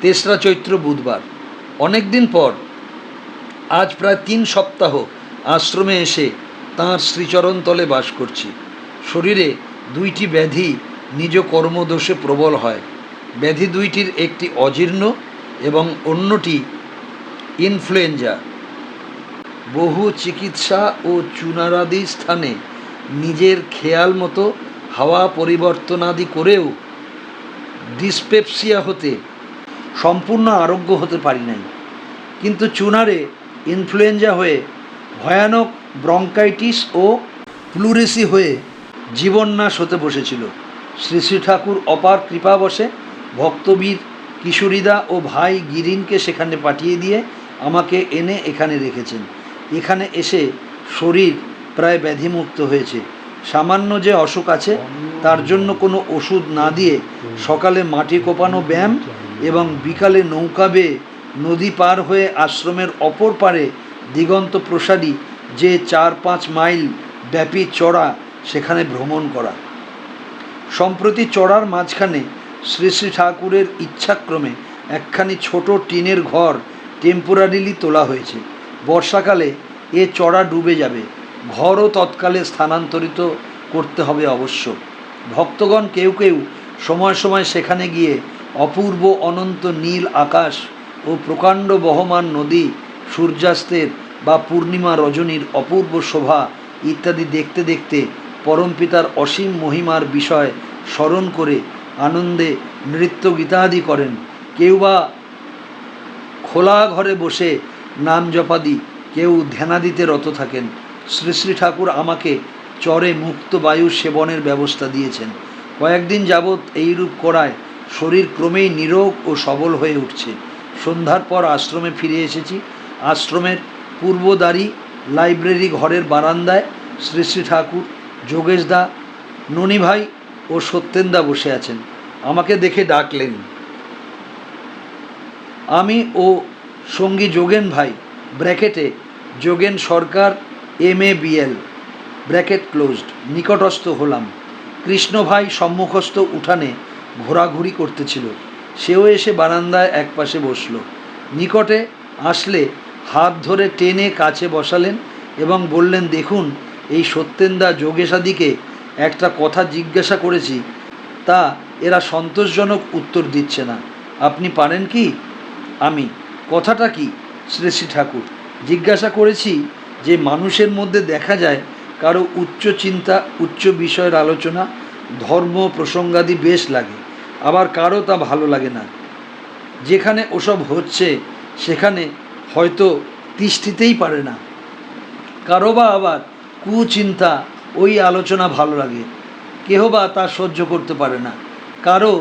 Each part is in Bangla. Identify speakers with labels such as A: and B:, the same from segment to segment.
A: তেসরা চৈত্র বুধবার। অনেক দিন পর আজ প্রায় 3 সপ্তাহ আশ্রমে এসে তাঁর শ্রীচরণতলে বাস করছি। শরীরে 2টি ব্যাধি নিজ কর্মদোষে প্রবল হয়। ব্যাধি 2টির একটি অজীর্ণ এবং অন্যটি ইনফ্লুয়েঞ্জা। বহু চিকিৎসা ও চুনারাদি স্থানে নিজের খেয়াল মতো হাওয়া পরিবর্তনাদি করেও ডিসপেপসিয়া হতে সম্পূর্ণ আরোগ্য হতে পারি নাই। কিন্তু চুনারে ইনফ্লুয়েঞ্জা হয়ে ভয়ানক ব্রঙ্কাইটিস ও প্লুরেসি হয়ে জীবননাশ হতে বসেছিল। শ্রী শ্রী ঠাকুর অপার কৃপাবশে ভক্তবীর কিশোরীদা ও ভাই গিরিনকে সেখানে পাঠিয়ে দিয়ে আমাকে এনে এখানে রেখেছেন। এখানে এসে শরীর প্রায় ব্যাধিমুক্ত হয়েছে। সামান্য যে অসুখ আছে তার জন্য কোনো ওষুধ না দিয়ে সকালে মাটি কোপানো ব্যায়াম এবং বিকালে নৌকা বেয়ে নদী পার হয়ে আশ্রমের অপর পারে দিগন্ত প্রসারী যে 4-5 মাইল ব্যাপী চড়া সেখানে ভ্রমণ করা। সম্প্রতি চড়ার মাঝখানে শ্রী শ্রী ঠাকুরের ইচ্ছাক্রমে একখানি ছোট টিনের ঘর টেম্পোরারিলি তোলা হয়েছে। বর্ষাকালে এ চড়া ডুবে যাবে, ঘরও তৎকালে স্থানান্তরিত করতে হবে অবশ্য। ভক্তগণ কেউ কেউ সময় সময় সেখানে গিয়ে অপূর্ব অনন্ত নীল আকাশ ও প্রকাণ্ড বহমান নদী, সূর্যাস্তের বা পূর্ণিমা রজনীর অপূর্ব শোভা ইত্যাদি দেখতে দেখতে পরমপিতার অসীম মহিমার বিষয় স্মরণ করে আনন্দে নৃত্য গীতাদি করেন। কেউ বা খোলা ঘরে বসে নাম জপাদি, কেউ ধ্যানাদিতে রত থাকেন। শ্রী শ্রী ঠাকুর আমাকে চরে মুক্ত বায়ু সেবনের ব্যবস্থা দিয়েছেন। কয়েকদিন যাবৎ এইরূপ করায় শরীর ক্রমেই নিরোগ ও সবল হয়ে উঠছে। সন্ধ্যার পর আশ্রমে ফিরে এসেছি। আশ্রমের পূর্বদ্বারী লাইব্রেরি ঘরের বারান্দায় শ্রী শ্রী ঠাকুর, যোগেশদা, ননীভাই ও সত্যেনদা বসে আছেন। আমাকে দেখে ডাকলেন। আমি ও সঙ্গী যোগেন ভাই ব্র্যাকেটে যোগেন সরকার MA BL ব্র্যাকেট ক্লোজড নিকটস্থ হলাম। কৃষ্ণ ভাই সম্মুখস্থ উঠানে ঘোরাঘুরি করতেছিল। সেও এসে বারান্দায় একপাশে বসল। নিকটে আসলে হাত ধরে টেনে কাছে বসালেন এবং বললেন, দেখুন, এই সত্যেনদা যোগেশাদিকে একটা কথা জিজ্ঞাসা করেছি, তা এরা সন্তোষজনক উত্তর দিচ্ছে না। আপনি পারেন কি? আমি, কথাটা কি? শ্রী শ্রী ঠাকুর, জিজ্ঞাসা করেছি যে মানুষের মধ্যে দেখা যায় কারো উচ্চ চিন্তা, উচ্চ বিষয়ের আলোচনা, ধর্ম প্রসঙ্গাদি বেশ লাগে, আবার কারো তা ভালো লাগে না। যেখানে ওসব হচ্ছে সেখানে হয়তো তিষ্ঠিতেই পারে না। কারো বা আবার কুচিন্তা, ওই আলোচনা ভালো লাগে, কেহ বা তা সহ্য করতে পারে না। কারো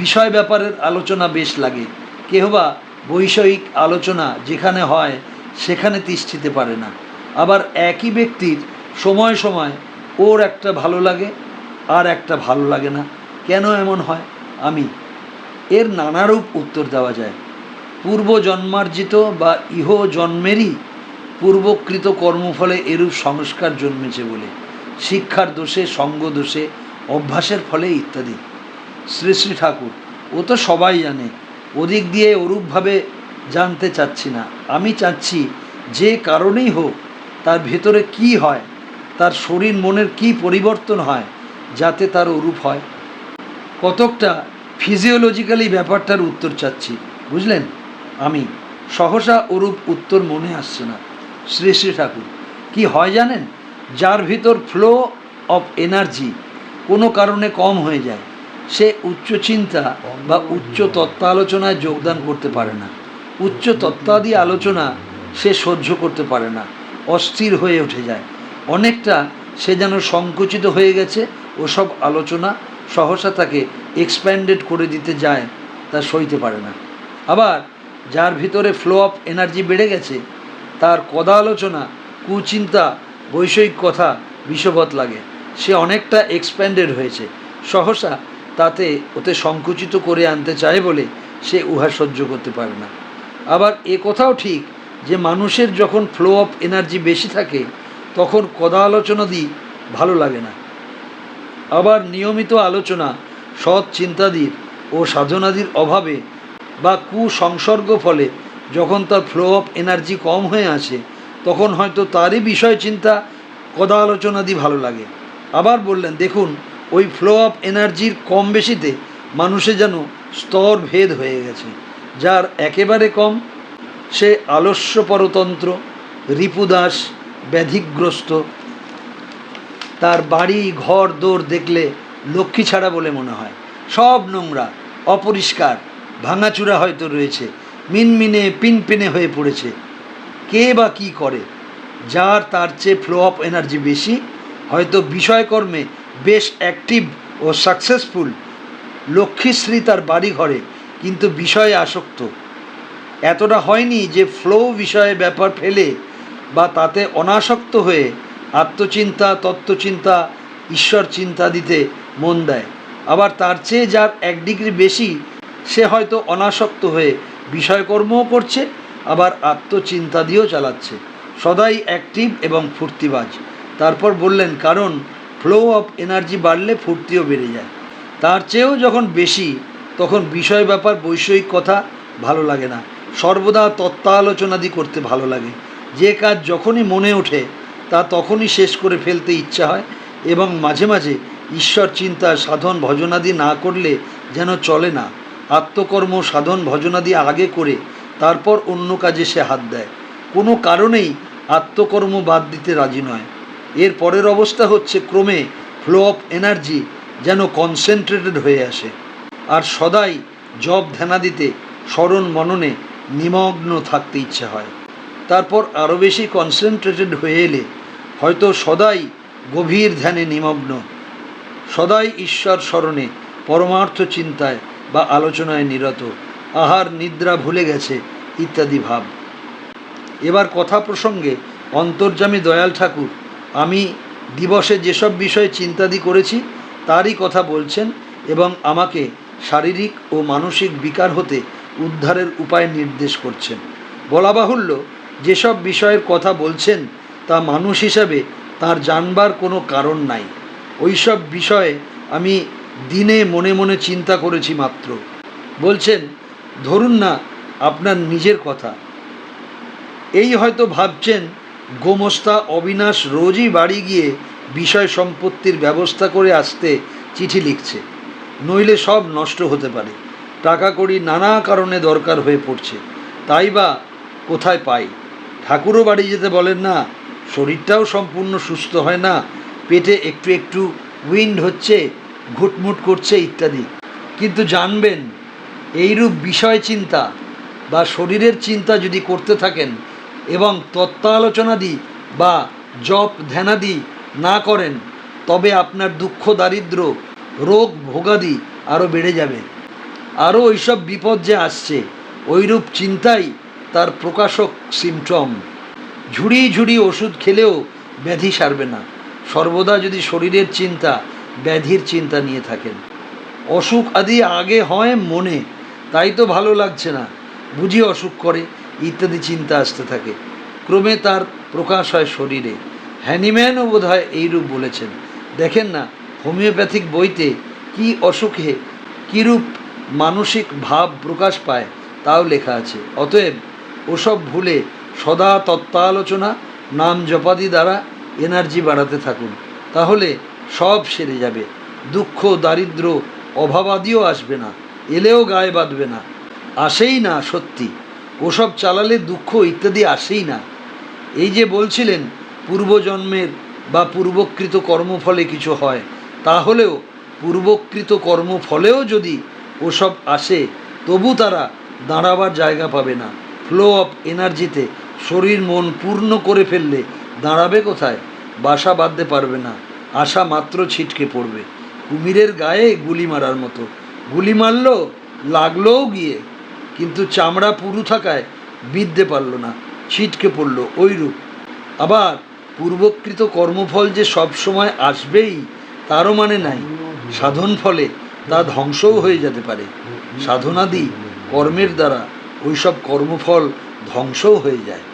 A: বিষয় ব্যাপারের আলোচনা বেশ লাগে, কেহ বা বৈষয়িক আলোচনা যেখানে হয় সেখানে তিষ্ঠিতে পারে না। আবার একই ব্যক্তির সময় সময় ওর একটা ভালো লাগে আর একটা ভালো লাগে না। কেন এমন হয়? আমি, এর নানারূপ উত্তর দেওয়া যায়। পূর্ব জন্মার্জিত বা ইহ জন্মেরই পূর্বকৃত কর্মফলে এরূপ সংস্কার জন্মেছে বলে, শিক্ষার দোষে, সঙ্গ দোষে, অভ্যাসের ফলে ইত্যাদি। শ্রী শ্রী ঠাকুর, ও তো সবাই জানে, ওদিক দিয়ে ওরূপভাবে জানতে চাচ্ছি না। আমি চাচ্ছি যে কারণেই হোক তার ভেতরে কি হয়, তার শরীর মনের কি পরিবর্তন হয় যাতে তার ওরূপ হয়। কতকটা ফিজিওলজিক্যালি ব্যাপারটার উত্তর চাচ্ছি, বুঝলেন? আমি, সহসা ওরূপ উত্তর মনে আসছে না। শ্রী শ্রী ঠাকুর, কি হয় জানেন? যার ভিতর ফ্লো অফ এনার্জি কোনো কারণে কম হয়ে যায়, সে উচ্চ চিন্তা বা উচ্চ তত্ত্বালোচনায় যোগদান করতে পারে না। উচ্চ তত্ত্বাদি আলোচনা সে সহ্য করতে পারে না, অস্থির হয়ে উঠে যায়। অনেকটা সে যেন সংকুচিত হয়ে গেছে। ওসব আলোচনা সহসা তাকে এক্সপ্যান্ডেড করে দিতে যায়, তা সইতে পারে না। আবার যার ভিতরে ফ্লো অফ এনার্জি বেড়ে গেছে, তার কদা আলোচনা, কুচিন্তা, বৈষয়িক কথা বিষবৎ লাগে। সে অনেকটা এক্সপ্যান্ডেড হয়েছে, সহসা ওতে সংকুচিত করে আনতে চায় বলে সে উহা সহ্য করতে পারে না। আবার এ কথাও ঠিক যে মানুষের যখন ফ্লো অফ এনার্জি বেশি থাকে তখন কদা আলোচনা দিই ভালো লাগে না। আবার নিয়মিত আলোচনা, সৎ চিন্তাদির ও সাধনাদির অভাবে বা কুসংসর্গ ফলে যখন তার ফ্লো অফ এনার্জি কম হয়ে আসে, তখন হয়তো তারই বিষয় চিন্তা কদালোচনাদি ভালো লাগে। আবার বললেন, দেখুন ওই ফ্লো অফ এনার্জির কম বেশিতে মানুষে যেন স্তর ভেদ হয়ে গেছে। যার একেবারে কম সে আলস্য পরতন্ত্র, রিপুদাস, ব্যাধিগ্রস্ত, তার বাড়ি ঘর দোর দেখলে লক্ষ্মী ছাড়া বলে মনে হয়, সব নোংরা, অপরিষ্কার, ভাঙাচূড়া হয়তো রয়েছে, মিনমিনে পিনপিনে হয়ে পড়েছে। কে বা কী করে? যার তার চেয়ে ফ্লো অফ এনার্জি বেশি, হয়তো বিষয়কর্মে বেশ অ্যাক্টিভ ও সাকসেসফুল, লক্ষ্মীশ্রী তার বাড়ি ঘরে, কিন্তু বিষয়ে আসক্ত। এতটা হয়নি যে ফ্লো বিষয়ে ব্যাপার ফেলে বা তাতে অনাসক্ত হয়ে আত্মচিন্তা, তত্ত্বচিন্তা, ঈশ্বর চিন্তা দিতে মন দেয়। আবার তার চেয়ে যার 1 ডিগ্রি বেশি, সে হয়তো অনাসক্ত হয়ে বিষয়কর্মও করছে, আবার আত্মচিন্তা দিয়েও চালাচ্ছে, সদাই অ্যাক্টিভ এবং ফুর্তিবাজ। তারপর বললেন, কারণ ফ্লো অফ এনার্জি বাড়লে ফুর্তিও বেড়ে যায়। তার চেয়েও যখন বেশি, তখন বিষয় ব্যাপার বৈষয়িক কথা ভালো লাগে না, সর্বদা তত্ত্বালোচনাদি করতে ভালো লাগে। যে কাজ যখনই মনে ওঠে তা তখনই শেষ করে ফেলতে ইচ্ছা হয়, এবং মাঝে মাঝে ঈশ্বর চিন্তা, সাধন ভজনাদি না করলে যেন চলে না। আত্মকর্ম, সাধন ভজনাদি আগে করে তারপর অন্য কাজে সে হাত দেয়, কোনো কারণেই আত্মকর্ম বাদ দিতে রাজি নয়। এর পরের অবস্থা হচ্ছে ক্রমে ফ্লো অফ এনার্জি যেন কনসেন্ট্রেটেড হয়ে আসে, আর সদাই জপ ধ্যানাদিতে স্মরণ মননে নিমগ্ন থাকতে ইচ্ছে হয়। তারপর আরও বেশি কনসেন্ট্রেটেড হয়ে এলে হয়তো সদাই গভীর ধ্যানে নিমগ্ন, সদাই ঈশ্বর স্মরণে, পরমার্থ চিন্তায় বা আলোচনায় নিরত, আহার নিদ্রা ভুলে গেছে ইত্যাদি ভাব। এবার কথা প্রসঙ্গে অন্তর্যামী দয়াল ঠাকুর আমি দিবসে যেসব বিষয়ে চিন্তাদি করেছি তারই কথা বলছেন, এবং আমাকে শারীরিক ও মানসিক বিকার হতে উদ্ধারের উপায় নির্দেশ করছেন। বলা বাহুল্য, যেসব বিষয়ের কথা বলছেন তা মানুষ হিসাবে তার জানবার কোনো কারণ নাই। ওইসব বিষয়ে আমি দিনে মনে মনে চিন্তা করেছি মাত্র। বলছেন, ধরুন না আপনার নিজের কথা, এই হয়তো ভাবছেন গোমস্তা অবিনাশ রোজই বাড়ি গিয়ে বিষয় সম্পত্তির ব্যবস্থা করে আসতে চিঠি লিখছে, নইলে সব নষ্ট হতে পারে, টাকা কড়ি নানা কারণে দরকার হয়ে পড়ছে, তাই বা কোথায় পাই? ঠাকুরও বাড়ি যেতে বলেন না, শরীরটাও সম্পূর্ণ সুস্থ হয় না, পেটে একটু একটু উইন্ড হচ্ছে, ঘুটমুট করছে ইত্যাদি। কিন্তু জানবেন, এইরূপ বিষয় চিন্তা বা শরীরের চিন্তা যদি করতে থাকেন এবং তত্ত্বালোচনাদি বা জপ ধ্যানাদি না করেন, তবে আপনার দুঃখ, দারিদ্র, রোগ ভোগাদি আরও বেড়ে যাবে। আরও ওইসব বিপদ যে আসছে, ওইরূপ চিন্তাই তার প্রকাশক সিমটম। ঝুড়ি ঝুড়ি ওষুধ খেলেও ব্যাধি সারবে না, সর্বদা যদি শরীরের চিন্তা, ব্যাধির চিন্তা নিয়ে থাকেন। অসুখ আদি আগে হয় মনে, তাই তো ভালো লাগছে না, বুঝি অসুখ করে ইত্যাদি চিন্তা আসতে থাকে, ক্রমে তার প্রকাশ হয় শরীরে। হ্যানিম্যানও বোধ হয় এইরূপ বলেছেন। দেখেন না হোমিওপ্যাথিক বইতে কি অসুখে কীরূপ মানসিক ভাব প্রকাশ পায় তাও লেখা আছে। অতএব ওসব ভুলে সদা তত্ত্বালোচনা, নাম জপাদি দ্বারা এনার্জি বাড়াতে থাকুন, তাহলে সব সেরে যাবে। দুঃখ, দারিদ্র, অভাবাদিও আসবে না, এলেও গায়ে বাঁধবে না, আসেই না। সত্যি ওসব চালালে দুঃখ ইত্যাদি আসেই না। এই যে বলছিলেন পূর্বজন্মের বা পূর্বকৃত কর্মফলে কিছু হয়, তাহলেও পূর্বকৃত কর্মফলেও যদি ওসব আসে, তবু তারা দাঁড়াবার জায়গা পাবে না। ফ্লো অফ এনার্জিতে শরীর মন পূর্ণ করে ফেললে দাঁড়াবে কোথায়? বাসা বাঁধতে পারবে না, আসা মাত্র ছিটকে পড়বে, কুমিরের গায়ে গুলি মারার মতো। গুলি মারল, লাগলোও গিয়ে, কিন্তু চামড়া পুরু থাকায় বিঁধতে পারল না, ছিটকে পড়ল ওইরূপ। আবার পূর্বকৃত কর্মফল যে সব সময় আসবেই তারও মানে নাই। সাধন ফলে তা ধ্বংসও হয়ে যেতে পারে। সাধনাদি কর্মের দ্বারা ওইসব কর্মফল ধ্বংসও হয়ে যায়।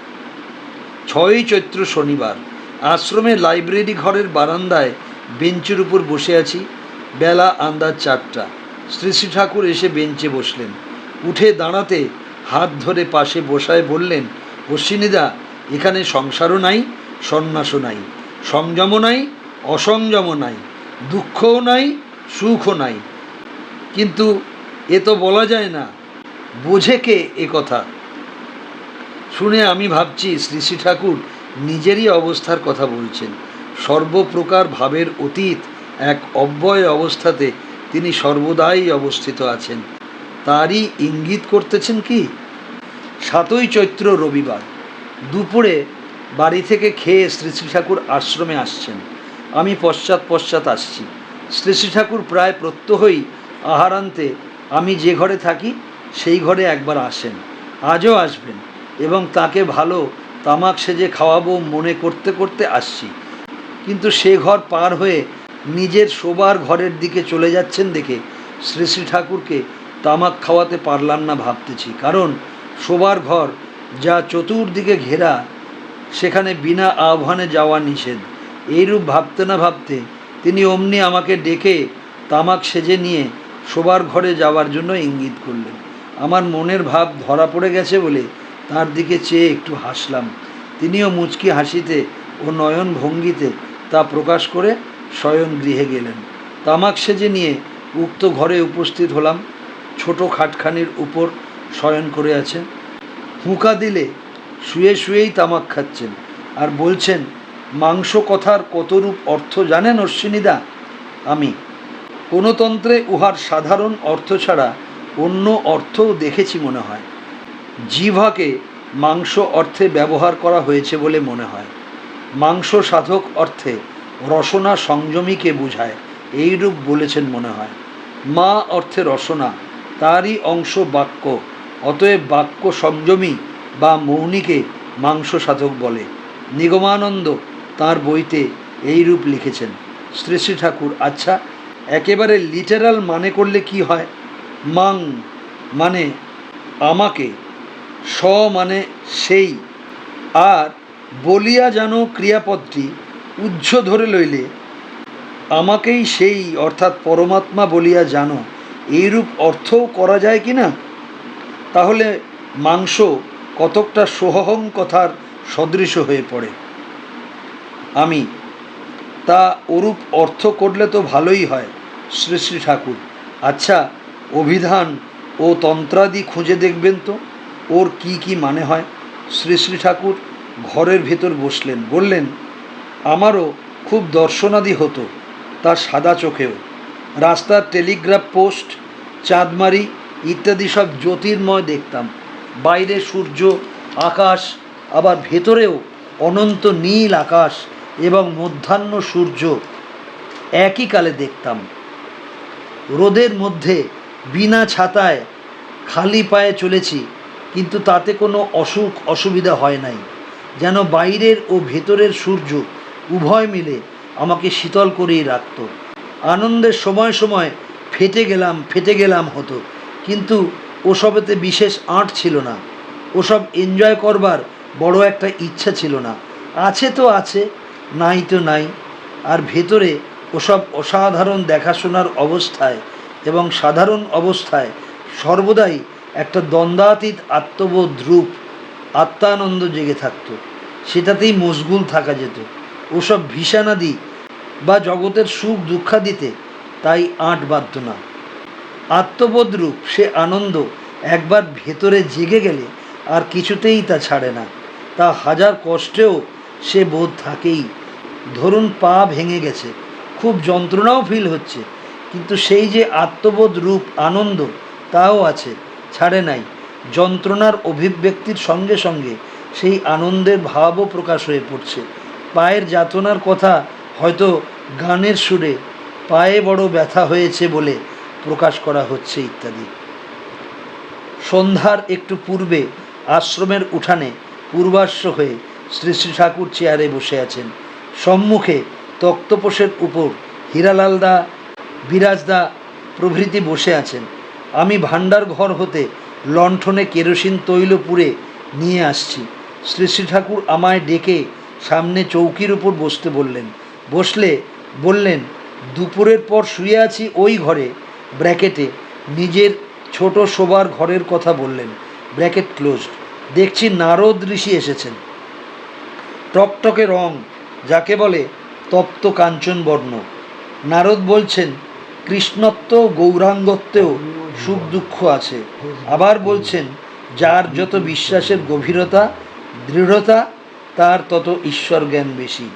A: 6ই চৈত্র শনিবার আশ্রমে লাইব্রেরি ঘরের বারান্দায় বেঞ্চের উপর বসে আছি। বেলা আন্দাজ 4টা। শ্রী শ্রী ঠাকুর এসে বেঞ্চে বসলেন। উঠে দাঁড়াতে হাত ধরে পাশে বসায় বললেন, অশ্বিনীদা, এখানে সংসারও নাই, সন্ন্যাসও নাই, সংযমও নাই, অসংযমও নাই, দুঃখও নাই, সুখও নাই। কিন্তু এ তো বলা যায় না, বোঝে কে এ কথা? শুনে আমি ভাবছি শ্রী শ্রী ঠাকুর নিজেরই অবস্থার কথা বলছেন। সর্বপ্রকার ভাবের অতীত এক অব্যয় অবস্থাতে তিনি সর্বদাই অবস্থিত আছেন, তারই ইঙ্গিত করতেছেন কি? 7ই চৈত্র রবিবার দুপুরে বাড়ি থেকে খেয়ে শ্রী শ্রী ঠাকুর আশ্রমে আসছেন। আমি পশ্চাৎ আসছি। শ্রী শ্রী ঠাকুর প্রায় প্রত্যহই আহারান্তে আমি যে ঘরে থাকি সেই ঘরে একবার আসেন, আজও আসবেন, এবং তাকে ভালো তামাক সেজে খাওয়াবো মনে করতে করতে আসছি। কিন্তু সে ঘর পার হয়ে নিজের শোবার ঘরের দিকে চলে যাচ্ছেন দেখে শ্রী শ্রী ঠাকুরকে তামাক খাওয়াতে পারলাম না ভাবতেছি। কারণ শোবার ঘর যা চতুর্দিকে ঘেরা, সেখানে বিনা আহ্বানে যাওয়া নিষেধ। এইরূপ ভাবতে না ভাবতে তিনি অমনি আমাকে ডেকে তামাক সেজে নিয়ে শোবার ঘরে যাওয়ার জন্য ইঙ্গিত করলেন। আমার মনের ভাব ধরা পড়ে গেছে বলে তার দিকে চেয়ে একটু হাসলাম। তিনিও মুচকি হাসিতে ও নয়ন ভঙ্গিতে তা প্রকাশ করে শয়ন গৃহে গেলেন। তামাক সেজে নিয়ে উক্ত ঘরে উপস্থিত হলাম। ছোট খাটখানির উপর শয়ন করে আছেন। হুঁকা দিলে শুয়ে শুয়েই তামাক খাচ্ছেন আর বলছেন, মাংস কথার কতরূপ অর্থ জানেন অশ্বিনীদা? আমি কোনো তন্ত্রে উহার সাধারণ অর্থ ছাড়া অন্য অর্থও দেখেছি মনে হয়। জিহ্বাকে মাংস অর্থে ব্যবহার করা হয়েছে বলে মনে হয়। মাংস সাধক অর্থে রসনা সংযমীকে বুঝায়, এইরূপ বলেছেন মনে হয়। মা অর্থে রসনা, তারই অংশ বাক্য, অতএব বাক্য সংযমী বা মৌনীকে মাংস সাধক বলে। নিগমানন্দ তাঁর বইতে এইরূপ লিখেছেন। শ্রী শ্রী ঠাকুর, আচ্ছা, একেবারে লিটারাল মানে করলে কি হয়? মাং মানে আমাকে, স মানে সেই, আর বলিয়া যেন ক্রিয়াপদটি উজ্জ ধরে লইলে আমাকেই সেই অর্থাৎ পরমাত্মা বলিয়া জানো, এইরূপ অর্থও করা যায় কি না? তাহলে মাংস কতকটা সোহং কথার সদৃশ হয়ে পড়ে। আমি তা ওরূপ অর্থ করলে তো ভালোই হয়। শ্রী শ্রী ঠাকুর, আচ্ছা, অভিধান ও তন্ত্রাদি খুঁজে দেখবেন তো, ওর কি কি মানে হয়। শ্রী শ্রী ঠাকুর ঘরের ভেতর বসলেন, বললেন, আমারও খুব দর্শনাদি হতো, তা সাদা চোখেও। রাস্তার টেলিগ্রাফ পোস্ট, চাঁদমারি ইত্যাদি সব জ্যোতির্ময় দেখতাম। বাইরে সূর্য, আকাশ, আবার ভেতরেও অনন্ত নীল আকাশ এবং মধ্যাহ্ন সূর্য একই কালে দেখতাম। রোদের মধ্যে বিনা ছাতায় খালি পায়ে চলেছি, কিন্তু তাতে কোনো অসুখ অসুবিধা হয় নাই। যেন বাইরের ও ভেতরের সূর্য উভয় মিলে আমাকে শীতল করেই রাখত। আনন্দের সময় সময় ফেটে গেলাম হতো, কিন্তু ওসবেতে বিশেষ আঁট ছিল না। ওসব এনজয় করবার বড় একটা ইচ্ছা ছিল না। আছে তো আছে, নাই তো নাই। আর ভেতরে ওসব অসাধারণ দেখাশোনার অবস্থায় এবং সাধারণ অবস্থায় সর্বদাই একটা দ্বন্দ্বাতীত আত্মবোধ রূপ আত্মানন্দ জেগে থাকত। সেটাতেই মশগুল থাকা যেত। ওসব ভীষানাদি বা জগতের সুখ দুঃখাদিতে তাই আঁট বাঁধত না। আত্মবোধরূপ সে আনন্দ একবার ভেতরে জেগে গেলে আর কিছুতেই তা ছাড়ে না। তা হাজার কষ্টেও সে বোধ থাকেই। ধরুন পা ভেঙে গেছে, খুব যন্ত্রণাও ফিল হচ্ছে, কিন্তু সেই যে আত্মবোধ রূপ আনন্দ তাও আছে, ছাড়ে নাই। যন্ত্রণার অভিব্যক্তির সঙ্গে সঙ্গে সেই আনন্দের ভাবও প্রকাশ হয়ে পড়ছে। পায়ের যাতনার কথা হয়তো গানের সুরে পায়ে বড় ব্যথা হয়েছে বলে প্রকাশ করা হচ্ছে ইত্যাদি। সন্ধ্যার একটু পূর্বে আশ্রমের উঠানে পূর্বাশ্ব হয়ে শ্রী শ্রী ঠাকুর চেয়ারে বসে আছেন। সম্মুখে তক্তপোষের উপর হীরালালদা, বিরাজদা প্রভৃতি বসে আছেন। আমি ভাণ্ডার ঘর হতে লণ্ঠনে কেরোসিন তৈল পুড়ে নিয়ে আসছি। শ্রী শ্রী ঠাকুর আমায় ডেকে সামনে চৌকির উপর বসতে বললেন। বসলে বললেন, দুপুরের পর শুয়ে আছি ওই ঘরে ব্র্যাকেটে নিজের ছোট শোবার ঘরের কথা বললেন, ব্র্যাকেট ক্লোজড। দেখছি নারদ ঋষি এসেছেন। টকটকে রং, যাকে বলে তপ্ত কাঞ্চন বর্ণ। নারদ বলছেন, কৃষ্ণত্ব গৌরাঙ্গত্বেও সুখ দুঃখ আছে। আবার বলছেন, যার যত বিশ্বাসের গভীরতা দৃঢ়তা, তার তত ঈশ্বর জ্ঞান বেশি।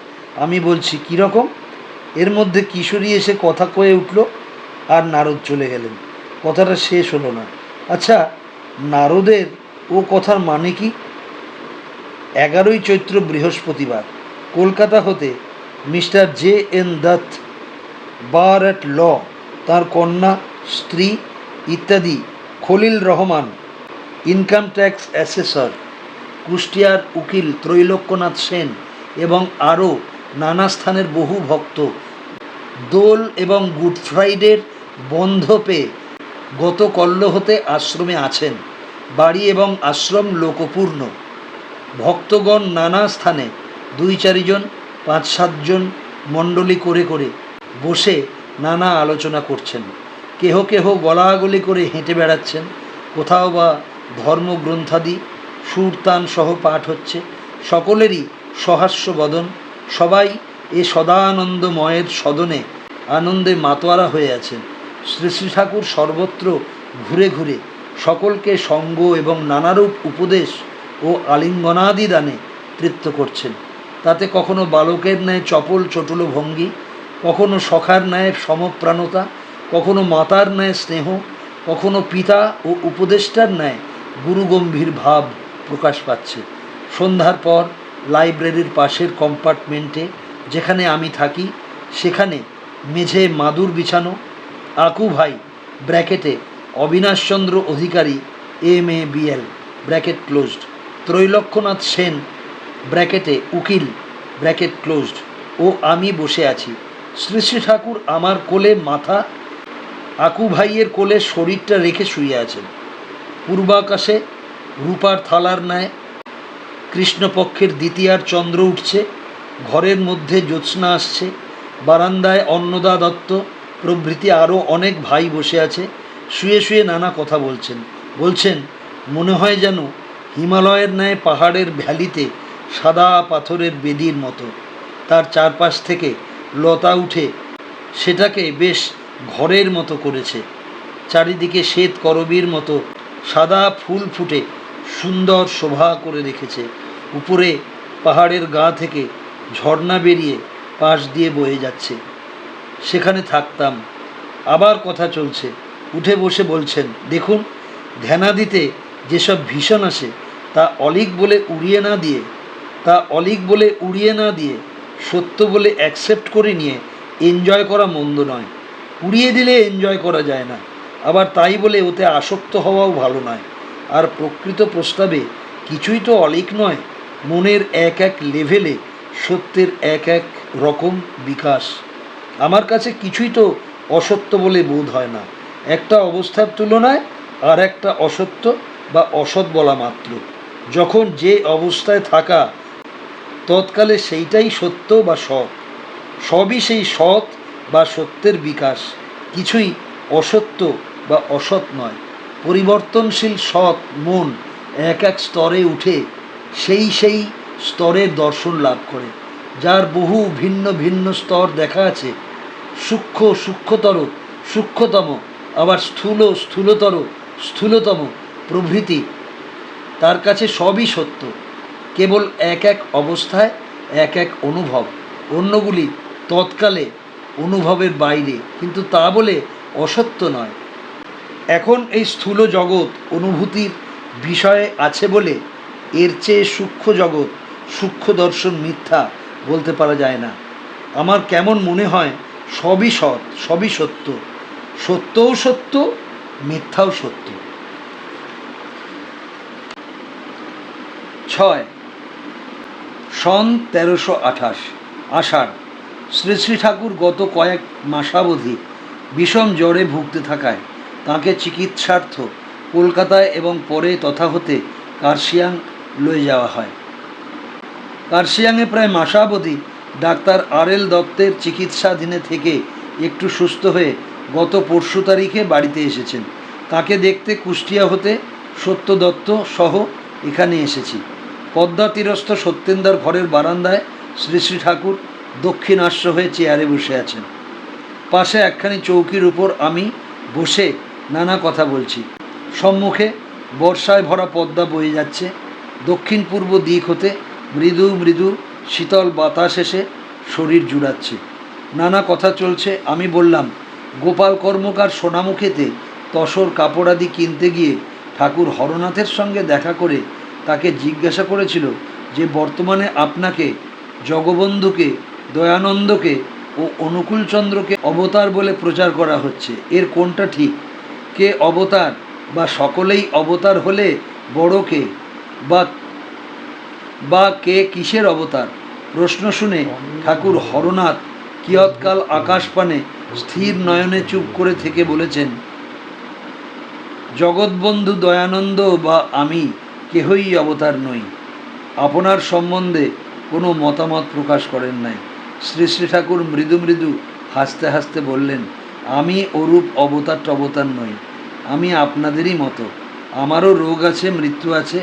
A: আমি বলছি, কীরকম? এর মধ্যে কিশোরী এসে কথা কয়ে উঠল, আর নারদ চলে গেলেন। কথাটা শেষ হলো না। আচ্ছা, নারদের ও কথার মানে কি? 11ই চৈত্র বৃহস্পতিবার কলকাতা হতে mister J.N. Dutta, bar at law, তাঁর কন্যা, স্ত্রী ইত্যাদি, Khalil Rahman, income tax assessor, কুষ্টিয়ার উকিল ত্রৈলোক্যনাথ সেন এবং আরও নানা স্থানের বহু ভক্ত দোল এবং গুড ফ্রাইডের বন্ধ পেয়ে গত কল্য হতে আশ্রমে আছেন। বাড়ি এবং আশ্রম লোকপূর্ণ। ভক্তগণ নানা স্থানে 2-4 জন 5-7 জন মণ্ডলী করে করে বসে নানা আলোচনা করছেন। কেহ কেহ গলাগলি করে হেঁটে বেড়াচ্ছেন, কোথাও বা ধর্মগ্রন্থাদি সুরতান সহ পাঠ হচ্ছে। সকলেরই সহাস্য বদন। সবাই এ সদানন্দময়ের সদনে আনন্দে মাতোয়ারা হয়ে আছেন। শ্রী শ্রী ঠাকুর সর্বত্র ঘুরে ঘুরে সকলকে সঙ্গ এবং নানারূপ উপদেশ ও আলিঙ্গনাদি দানে তৃপ্ত করছেন। তাতে কখনো বালকের ন্যায় চপল চটুলো ভঙ্গি, কখনো সখার ন্যায় সমপ্রাণতা, কখনো মাতার ন্যায় স্নেহ, কখনো পিতা ও উপদেষ্টার ন্যায় গুরুগম্ভীর ভাব প্রকাশ পাচ্ছে। সন্ধ্যার পর লাইব্রেরির পাশের কম্পার্টমেন্টে যেখানে আমি থাকি, সেখানে মেঝে মাদুর বিছানো। আকু ভাই, ব্র্যাকেটে Abinashchandra Adhikari MABL, bracket closed, Trailokyanath Sen, ব্র্যাকেটে উকিল, ব্র্যাকেট ক্লোজড, ও আমি বসে আছি। শ্রী শ্রী ঠাকুর আমার কোলে মাথা, আকু ভাইয়ের কোলে শরীরটা রেখে শুয়ে আছেন। পূর্বাকাশে রূপার থালার ন্যায় কৃষ্ণপক্ষের দ্বিতীয়ার চন্দ্র উঠছে। ঘরের মধ্যে জ্যোৎস্না আসছে। বারান্দায় অন্নদা দত্ত প্রভৃতি আরও অনেক ভাই বসে আছে। শুয়ে শুয়ে নানা কথা বলছেন। মনে হয় যেন হিমালয়ের ন্যায় পাহাড়ের ভ্যালিতে সাদা পাথরের বেদির মতো। তার চারপাশ থেকে লতা উঠে সেটাকে বেশ ঘরের মতো করেছে। চারিদিকে শ্বেত করবীর মতো সাদা ফুল ফুটে সুন্দর শোভা করে রেখেছে। উপরে পাহাড়ের গা থেকে ঝর্ণা বেরিয়ে পাশ দিয়ে বয়ে যাচ্ছে। সেখানে থাকতাম। আবার কথা চলছে। উঠে বসে বলছেন, দেখুন, ধ্যানাদিতে যেসব ভীষণ আসে তা অলিক বলে উড়িয়ে না দিয়ে সত্য বলে অ্যাকসেপ্ট করে নিয়ে এনজয় করা মন্দ নয়। উড়িয়ে দিলে এনজয় করা যায় না, আবার তাই বলে ওতে আসক্ত হওয়াও ভালো নয়। আর প্রকৃত প্রস্তাবে কিছুই তো অলিক নয়। মনের এক এক লেভেলে সত্যের এক এক রকম বিকাশ। আমার কাছে কিছুই তো অসত্য বলে বোধ হয় না। একটা অবস্থার তুলনায় আর একটা অসত্য বা অসৎ বলা মাত্র। যখন যে অবস্থায় থাকা, তৎকালে সেইটাই সত্য বা সৎ। সবই সেই সৎ বা সত্যের বিকাশ। কিছুই অসত্য বা অসৎ নয়। পরিবর্তনশীল সৎ মন এক এক স্তরে উঠে সেই স্তরের দর্শন লাভ করে, যার বহু ভিন্ন ভিন্ন স্তর দেখা আছে। সূক্ষ্ম সূক্ষ্মতম, আবার স্থূলতম প্রভৃতি। তার কাছে সবই সত্য, কেবল এক এক অবস্থায় এক এক অনুভব। অন্যগুলি তৎকালে অনুভবের বাইরে, কিন্তু তা বলে অসত্য নয়। এখন এই স্থূল জগৎ অনুভূতির বিষয়ে আছে বলে এর চেয়ে সূক্ষ্ম জগৎ, সূক্ষ্ম দর্শন মিথ্যা বলতে পারা যায় না। আমার কেমন মনে হয় সবই সৎ, সবই সত্য। সত্যও সত্য, মিথ্যাও সত্য। 6 সন 1328 আষাঢ়। শ্রী শ্রী ঠাকুর গত কয়েক মাসাবধি বিষম জ্বরে ভুগতে থাকায় তাঁকে চিকিৎসার্থ কলকাতায় এবং পরে তথা হতে কার্শিয়াং লয়ে যাওয়া হয়। কার্শিয়াংয়ে প্রায় মাসাবধি ডাক্তার RL দত্তের চিকিৎসাধীনে থেকে একটু সুস্থ হয়ে গত পরশু তারিখে বাড়িতে এসেছেন। তাকে দেখতে কুষ্টিয়া হতে সত্য দত্ত সহ এখানে এসেছি। পদ্মা তীরস্থ সত্যেন্দার ঘরের বারান্দায় শ্রী শ্রী ঠাকুর দক্ষিণাস্য হয়ে চেয়ারে বসে আছেন। পাশে একখানি চৌকির উপর আমি বসে নানা কথা বলছি। সম্মুখে বর্ষায় ভরা পদ্মা বয়ে যাচ্ছে। দক্ষিণ পূর্ব দিক হতে মৃদু মৃদু শীতল বাতাস এসে শরীর জুড়াচ্ছে। নানা কথা চলছে। আমি বললাম, গোপাল কর্মকার সোনামুখেতে তসর কাপড়াদি কিনতে গিয়ে ঠাকুর হরনাথের সঙ্গে দেখা করে তাকে জিজ্ঞাসা করেছিল যে বর্তমানে আপনাকে, জগবন্ধুকে, দয়ানন্দকে ও অনুকূলচন্দ্রকে অবতার বলে প্রচার করা হচ্ছে। এর কোনটা ঠিক? কে অবতার বা সকলেই অবতার হলে বড় কে, বা কে কিসের অবতার? প্রশ্ন শুনে ঠাকুর হরনাথ কিয়ৎকাল আকাশপানে স্থির নয়নে চুপ করে থেকে বলেছেন, জগৎবন্ধু দয়ানন্দ বা আমি কেহই অবতার নই। আপনার সম্বন্ধে কোনো মতামত প্রকাশ করেন নাই। শ্রী শ্রী ঠাকুর মৃদু মৃদু হাসতে হাসতে বললেন, আমি ওরূপ অবতার টবতার নই। আমি আপনাদেরই মতো। আমারও রোগ আছে, মৃত্যু আছে,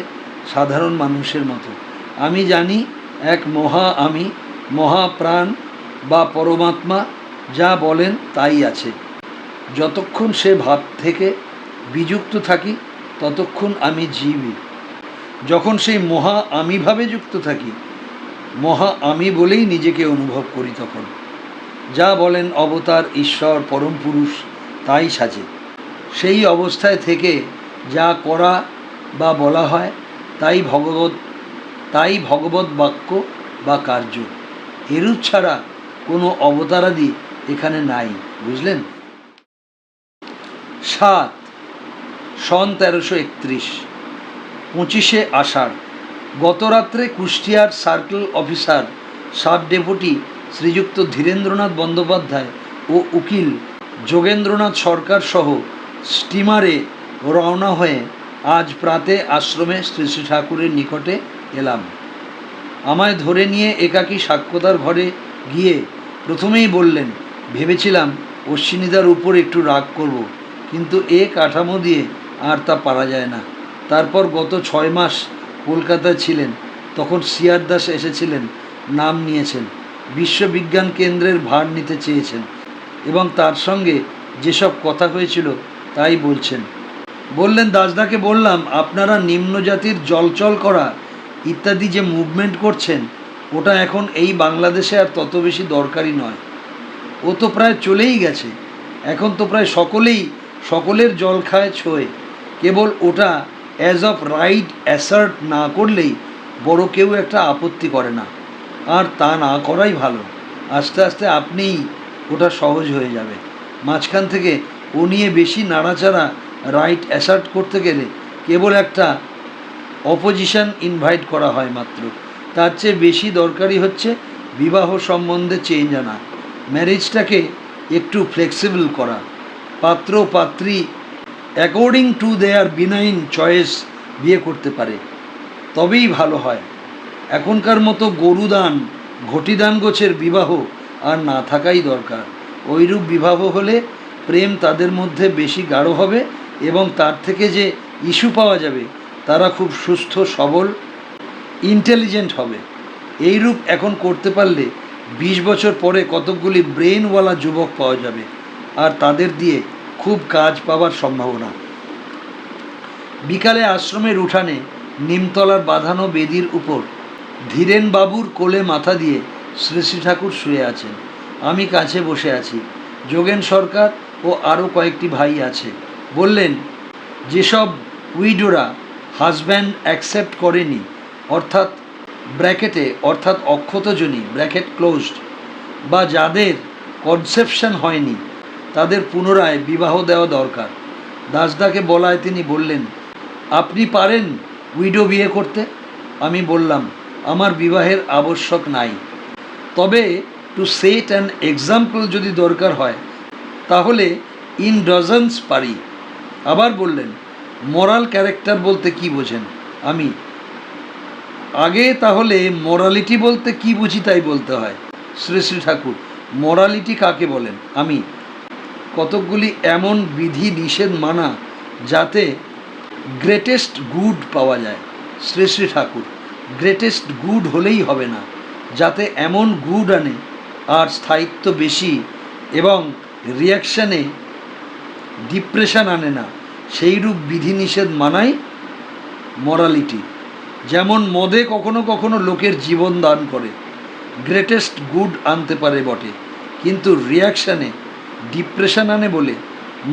A: সাধারণ মানুষের মতো। আমি জানি এক আমি, মহাপ্রাণ বা পরমাত্মা যা বলেন তাই আছে। যতক্ষণ সে ভাব থেকে বিযুক্ত থাকি ততক্ষণ আমি জীবই। যখন সেই আমি ভাবে যুক্ত থাকি, আমি বলেই নিজেকে অনুভব করি, তখন যা বলেন অবতার, ঈশ্বর, পরম পুরুষ তাই সাজে। সেই অবস্থায় থেকে যা করা বা বলা হয় তাই ভগবৎ বাক্য বা কার্য। এরূপ ছাড়া কোনো অবতারাদি এখানে নাই, বুঝলেন? 7 সন 1331, 25শে আষাঢ়। গতরাত্রে কুষ্টিয়ার সার্কেল অফিসার সাব ডেপুটি শ্রীযুক্ত ধীরেন্দ্রনাথ বন্দ্যোপাধ্যায় ও উকিল যোগেন্দ্রনাথ সরকার সহ স্টিমারে রওনা হয়ে আজ প্রাতে আশ্রমে শ্রী শ্রী ঠাকুরের নিকটে এলাম। আমায় ধরে নিয়ে একাকী সাক্ষ্যদার ঘরে গিয়ে প্রথমেই বললেন, ভেবেছিলাম অশ্বিনীদার উপর একটু রাগ করব, কিন্তু এ কাঠামো দিয়ে আর তা পারা যায় না। তারপর গত 6 মাস কলকাতায় ছিলেন, তখন সিআর দাস এসেছিলেন, নাম নিয়েছেন, বিশ্ববিজ্ঞান কেন্দ্রের ভার নিতে চেয়েছেন এবং তার সঙ্গে যেসব কথা হয়েছিল তাই বলছেন। বললেন, দাসদাকে বললাম, আপনারা নিম্নজাতির জলচল করা ইত্যাদি যে মুভমেন্ট করছেন ওটা এখন এই বাংলাদেশে আর তত বেশি দরকারি নয়। ও তো প্রায় চলেই গেছে। এখন তো প্রায় সকলের জল খায় ছোঁয়। কেবল ওটা অ্যাজ অফ রাইট অ্যাসার্ট না করলেই বড় কেউ একটা আপত্তি করে না, আর তা না করাই ভালো। আস্তে আস্তে আপনিই ওটা সহজ হয়ে যাবে। মাঝখান থেকে ও নিয়ে বেশি নাড়াচাড়া রাইট অ্যাসার্ট করতে গেলে কেবল একটা অপোজিশন ইনভাইট করা হয় মাত্র। তার চেয়ে বেশি দরকারি হচ্ছে বিবাহ সম্বন্ধে চেঞ্জ আনা, ম্যারেজটাকে একটু ফ্লেক্সিবল করা, পাত্র পাত্রী according to their benign choice বিয়ে করতে পারে, তবেই ভালো হয়। এখনকার মতো গরুদান ঘটিদান গোছের বিবাহ আর না থাকাই দরকার। ওইরূপ বিবাহ হলে প্রেম তাদের মধ্যে বেশি গাঢ় হবে এবং তার থেকে যে ইস্যু পাওয়া যাবে তারা খুব সুস্থ, সবল, ইন্টেলিজেন্ট হবে। এইরূপ এখন করতে পারলে 20 বছর পরে কতকগুলি ব্রেনওয়ালা যুবক পাওয়া যাবে, আর তাদের দিয়ে খুব কাজ পাওয়ার সম্ভাবনা। বিকালে আশ্রমের উঠানে নিমতলার বাঁধানো বেদির উপর ধীরেনবাবুর কোলে মাথা দিয়ে শ্রী শ্রী ঠাকুর শুয়ে আছেন। আমি কাছে বসে আছি। যোগেন সরকার ও আরও কয়েকটি ভাই আছে। বললেন, যেসব উইডোরা হাজব্যান্ড অ্যাকসেপ্ট করেনি, অর্থাৎ অক্ষতজনী ব্র্যাকেট ক্লোজড, বা যাদের কনসেপশন হয়নি, তাদের পুনরায় বিবাহ দেওয়া দরকার। দাসদাকে বলায় তিনি বললেন, আপনি পারেন উইডো বিয়ে করতে? আমি বললাম, আমার বিবাহের আবশ্যক নাই, তবে টু সেট অ্যান এক্সাম্পল যদি দরকার হয় তাহলে ইন ডজনস পারি। আবার বললেন, মোরাল ক্যারেক্টার বলতে কি বোঝেন? আমি, আগে তাহলে মোরালিটি বলতে কি বুঝি তাই বলতে হয়। শ্রী শ্রী ঠাকুর, মোরালিটি কাকে বলেন? আমি, কতকগুলি এমন বিধি নিষেধ মানা যাতে গ্রেটেস্ট গুড পাওয়া যায়। শ্রী শ্রী ঠাকুর গ্রেটেস্ট গুড হলেই হবে না, যাতে এমন গুড আনে আর স্থায়িত্ব বেশি এবং রিয়াকশানে ডিপ্রেশন আনে না, সেইরূপ বিধিনিষেধ মানাই মরালিটি। যেমন মদে কখনো কখনো লোকের জীবন দান করে, গ্রেটেস্ট গুড আনতে পারে বটে, কিন্তু রিয়াকশানে ডিপ্রেশন আনে বলে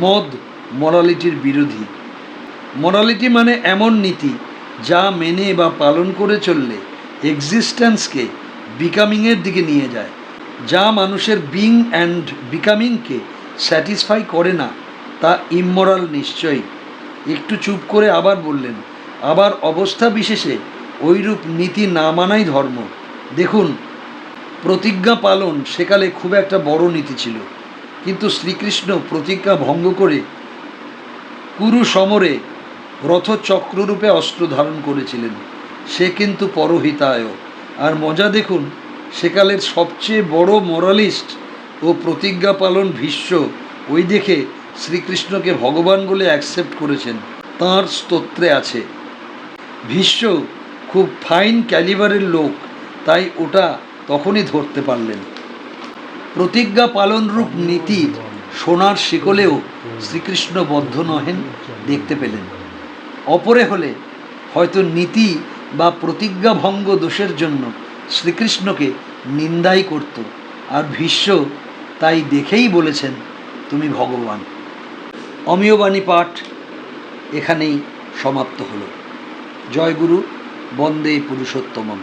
A: মদ মরালিটির বিরোধী। মরালিটি মানে এমন নীতি যা মেনে বা পালন করে চললে এক্সিস্টেন্সকে বিকামিংয়ের দিকে নিয়ে যায়, যা মানুষের বিং অ্যান্ড বিকামিংকে স্যাটিসফাই করে না, তা ইমমরাল নিশ্চয়ই। একটু চুপ করে আবার বললেন, আবার অবস্থা বিশেষে ওইরূপ নীতি না মানাই ধর্ম। দেখুন, প্রতিজ্ঞা পালন সেকালে খুব একটা বড় নীতি ছিল, কিন্তু শ্রীকৃষ্ণ প্রতিজ্ঞা ভঙ্গ করে কুরু সমরে রথচক্ররূপে অস্ত্র ধারণ করেছিলেন। সে কিন্তু পরহিতায়। আর মজা দেখুন, সেকালের সবচেয়ে বড় মোরালিস্ট ও প্রতিজ্ঞা পালন ভীষ্ম, ওই দেখে শ্রীকৃষ্ণকে ভগবান বলে অ্যাকসেপ্ট করেছেন, তাঁর স্তোত্রে আছে। ভীষ্ম খুব ফাইন ক্যালিবারের লোক, তাই ওটা তখনই ধরতে পারলেন। প্রতিজ্ঞা পালনরূপ নীতির সোনার শিকলেও শ্রীকৃষ্ণ বদ্ধ নহেন দেখতে পেলেন। অপরে হলে হয়তো নীতি বা প্রতিজ্ঞা ভঙ্গ দোষের জন্য শ্রীকৃষ্ণকে নিন্দাই করত, আর ভীষ্ম তাই দেখেই বলেছেন, তুমি ভগবান। অমিয়বাণী পাঠ এখানেই সমাপ্ত হলো। জয় গুরু, বন্দে পুরুষোত্তমম।